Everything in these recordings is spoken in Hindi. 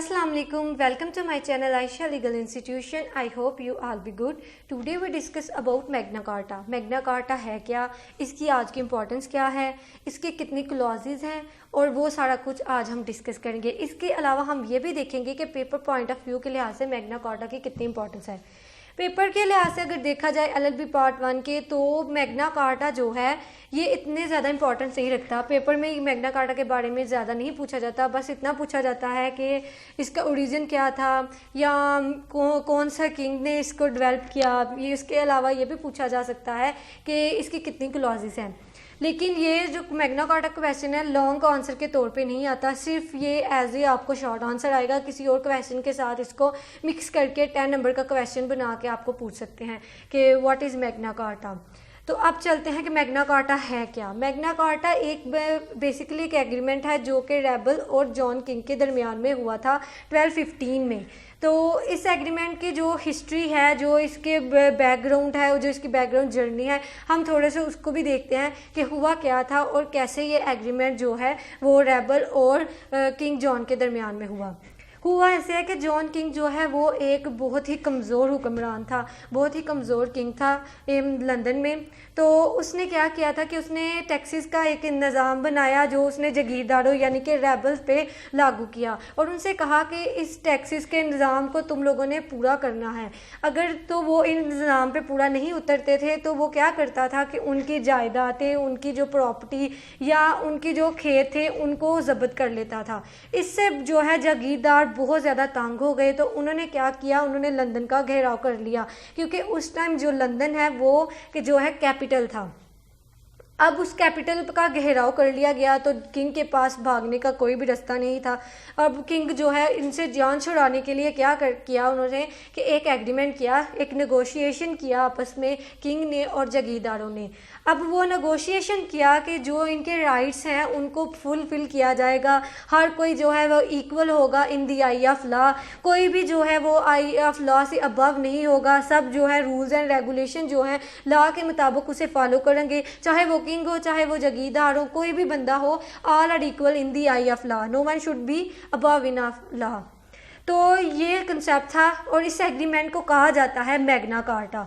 Assalamu alaikum. Welcome to my channel Aisha Legal Institution. I hope you all be good. Today we discuss about Magna Carta. Magna Carta है क्या, इसकी आज की इम्पोर्टेंस क्या है, इसके कितनी क्लॉजेज हैं और वो सारा कुछ आज हम डिस्कस करेंगे। इसके अलावा हम ये भी देखेंगे कि पेपर पॉइंट ऑफ व्यू के लिहाज से मैग्ना कार्टा की कितनी इंपॉर्टेंस है। पेपर के लिहाज से अगर देखा जाए LLB पार्ट 1 के, तो मैग्ना कार्टा जो है ये इतने ज़्यादा इंपॉर्टेंस नहीं रखता। पेपर में मैग्ना कार्टा के बारे में ज़्यादा नहीं पूछा जाता, बस इतना पूछा जाता है कि इसका ओरिजिन क्या था या कौन सा किंग ने इसको डेवलप किया। ये इसके अलावा ये भी पूछा जा सकता है कि इसकी कितनी क्लॉजेस हैं। लेकिन ये जो मैग्ना कार्टा क्वेश्चन है लॉन्ग आंसर के तौर पे नहीं आता, सिर्फ ये एज ए आपको शॉर्ट आंसर आएगा। किसी और क्वेश्चन के साथ इसको मिक्स करके 10 नंबर का क्वेश्चन बना के आपको पूछ सकते हैं कि व्हाट इज़ मैग्ना कार्टा। तो अब चलते हैं कि मैग्ना कार्टा है क्या। मैग्ना कार्टा एक बेसिकली एक एग्रीमेंट है जो कि रेबल और जॉन किंग के दरमियान में हुआ था 1215 में। तो इस एग्रीमेंट की जो हिस्ट्री है, जो इसके बैकग्राउंड है, जो इसकी बैकग्राउंड जर्नी है, हम थोड़े से उसको भी देखते हैं कि हुआ क्या था और कैसे ये एग्रीमेंट जो है वो रेबल और किंग जॉन के दरमियान में हुआ ऐसे है कि जॉन किंग जो है वो एक बहुत ही कमज़ोर हुक्मरान था, बहुत ही कमज़ोर किंग था लंदन में। तो उसने क्या किया था कि उसने टैक्सेस का एक निज़ाम बनाया जो उसने जागीरदारों यानी कि रेबल्स पे लागू किया और उनसे कहा कि इस टैक्सेस के निज़ाम को तुम लोगों ने पूरा करना है। अगर तो वो इन निज़ाम पे पूरा नहीं उतरते थे तो वो क्या करता था कि उनकी जायदादें, उनकी जो प्रॉपर्टी या उनकी जो खेत थे उनको जब्त कर लेता था। इससे जो है जागीरदार बहुत ज़्यादा तंग हो गए। तो उन्होंने क्या किया, उन्होंने लंदन का घेराव कर लिया, क्योंकि उस टाइम जो लंदन है वो कि जो है कैपिटल था। अब उस कैपिटल का घेराव कर लिया गया तो किंग के पास भागने का कोई भी रास्ता नहीं था। अब किंग जो है इनसे जान छुड़ाने के लिए किया उन्होंने कि एक एग्रीमेंट किया, एक नेगोशिएशन किया आपस में किंग ने और जागीरदारों ने। अब वो नेगोशिएशन किया कि जो इनके राइट्स हैं उनको फुलफिल किया जाएगा, हर कोई जो है वो इक्वल होगा इन दी आई ऑफ लॉ, कोई भी जो है वो आई ऑफ लॉ से अबव नहीं होगा। सब जो है रूल्स एंड रेगुलेशन जो है लॉ के मुताबिक उसे फॉलो करेंगे, चाहे वो किंग हो चाहे वो जागीरदार हो, कोई भी बंदा हो, all are equal in the eye of law, no one should be above in of law. तो ये कंसेप्ट था और इस एग्रीमेंट को कहा जाता है मैग्ना कार्टा।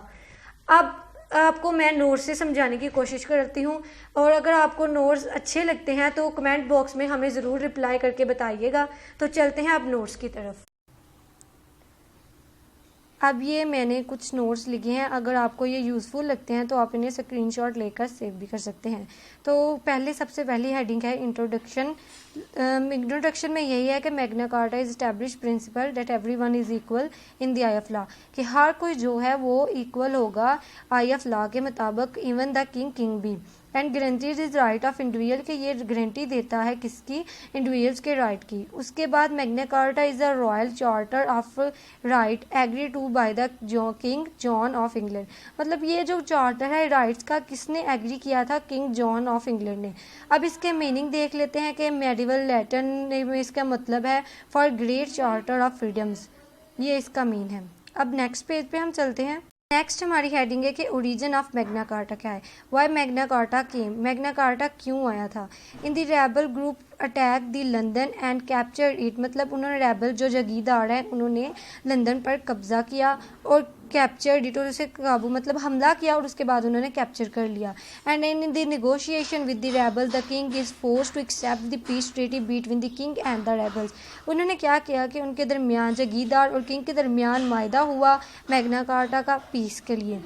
अब आपको मैं नोट्स से समझाने की कोशिश करती हूँ और अगर आपको नोट्स अच्छे लगते हैं तो कमेंट बॉक्स में हमें ज़रूर रिप्लाई करके बताइएगा। तो चलते हैं अब नोट्स की तरफ। अब ये मैंने कुछ नोट्स लिखे हैं, अगर आपको ये यूज़फुल लगते हैं तो आप इन्हें स्क्रीनशॉट लेकर सेव भी कर सकते हैं। तो सबसे पहली हेडिंग है इंट्रोडक्शन। इंट्रोडक्शन में यही है कि Magna Carta is establish principal that everyone is equal in the I of law, कि हर कोई जो है वो इक्वल होगा आई ऑफ लॉ के मुताबिक, इवन द किंग भी। And guarantees is right of individual, कि ये गारंटी देता है किसकी, इंडिविजुअल्स के राइट की। उसके बाद Magna Carta is a royal charter of right agree to by the king John of England, मतलब ये जो चार्टर है राइट्स का किसने एग्री किया था, किंग जॉन ऑफ इंग्लैंड ने। अब इसके मीनिंग देख लेते हैं कि मेडिवल लैटिन में इसका मतलब है for great charter of freedoms, ये इसका मीन है। अब नेक्स्ट पेज पे हम चलते हैं। नेक्स्ट हमारी हेडिंग है कि ओरिजिन ऑफ मैग्ना कार्टा क्या है, वाई मैग्ना कार्टा केम, मैग्ना कार्टा क्यों आया था। In the rebel group attack the London and capture it, मतलब उन्होंने रेबल जो जागीरदार हैं उन्होंने लंदन पर कब्जा किया और कैप्चर इट, और उसे काबू मतलब हमला किया और उसके बाद उन्होंने कैप्चर कर लिया। And in the negotiation with the rebel the king is forced to accept the peace treaty between the king and the rebels, उन्होंने क्या किया कि उनके दरमियान जागीरदार और किंग के दरमियान मायदा हुआ मैग्ना कार्टा का पीस के लिए।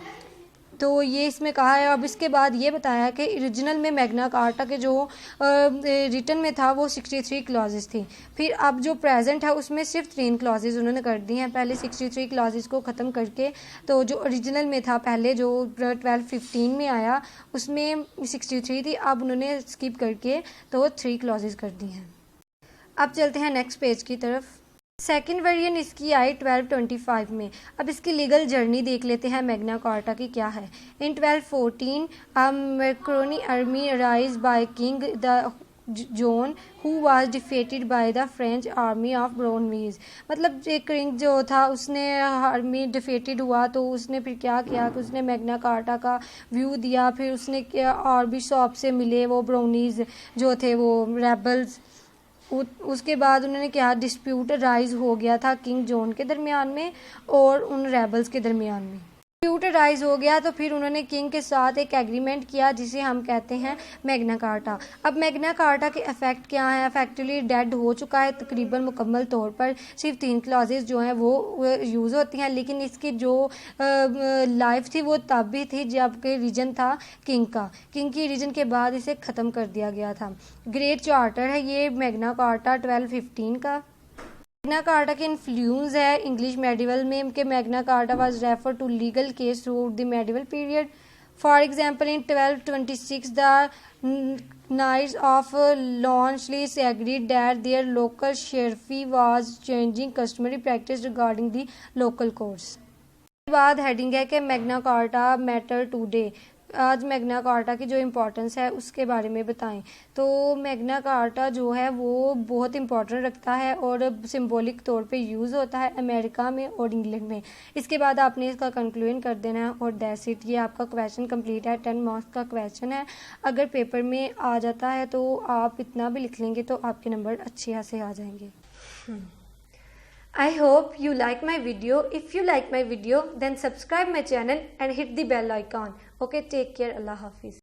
तो ये इसमें कहा है। अब इसके बाद ये बताया कि ओरिजिनल में मैग्ना कार्टा के जो रिटन में था वो 63 क्लॉजेस थी, फिर अब जो प्रेजेंट है उसमें सिर्फ 3 क्लॉजेस उन्होंने कर दी हैं। पहले 63 क्लॉजेस को ख़त्म करके, तो जो ओरिजिनल में था पहले जो 1215 में आया उसमें 63 थी, अब उन्होंने स्किप करके तो 3 क्लॉजेस कर दी हैं। अब चलते हैं नेक्स्ट पेज की तरफ। सेकेंड वेरिएंट इसकी आई 1225 में। अब इसकी लीगल जर्नी देख लेते हैं मैग्ना कार्टा की क्या है। इन 1214 मैक्रोनी army arise by king the John who was defeated by the French army of Bouvines, मतलब एक किंग जो था उसने आर्मी डिफेटेड हुआ तो उसने फिर क्या किया कि उसने मैग्ना कार्टा का व्यू दिया, फिर उसने और भी शॉप से मिले वो ब्रोनीज जो थे वो रेबल्स, उसके बाद उन्होंने क्या डिस्प्यूट राइज हो गया था किंग जॉन के दरमियान में और उन रेबल्स के दरमियान में। डिस्प्यूट राइज हो गया तो फिर उन्होंने किंग के साथ एक एग्रीमेंट किया जिसे हम कहते हैं मैग्ना कार्टा। अब मैग्ना कार्टा के इफेक्ट क्या हैं? इफेक्टिवली डेड हो चुका है तकरीबन मुकम्मल तौर पर, सिर्फ 3 क्लॉजेज जो हैं वो यूज़ होती हैं, लेकिन इसकी जो लाइफ थी वो तब भी थी जबकि रीजन था किंग का। किंग की रीजन के बाद इसे ख़त्म कर दिया गया था। ग्रेट चार्टर है ये मैग्ना कार्टा 1215 का। मैग्ना कार्टा के इन्फ्लुएंस है इंग्लिश मेडिवल में कि Magna Carta was refer to legal case through the medieval period. For example in 1226 the Knights of Launchley agreed that their local sheriffy was changing customary practice regarding the local courts। उसके बाद हेडिंग है कि मैग्ना कार्टा मैटर टुडे। आज मैग्ना कार्टा की जो इम्पोर्टेंस है उसके बारे में बताएं। तो मैग्ना कार्टा जो है वो बहुत इम्पोर्टेंट रखता है और सिंबॉलिक तौर पे यूज़ होता है अमेरिका में और इंग्लैंड में। इसके बाद आपने इसका कंक्लूजन कर देना है और दैट्स इट। ये आपका क्वेश्चन कंप्लीट है, 10 मार्क्स का क्वेश्चन है। अगर पेपर में आ जाता है तो आप इतना भी लिख लेंगे तो आपके नंबर अच्छे से आ जाएंगे। I hope you like my video. If you like my video, then subscribe my channel and hit the bell icon. Okay, take care. Allah Hafiz.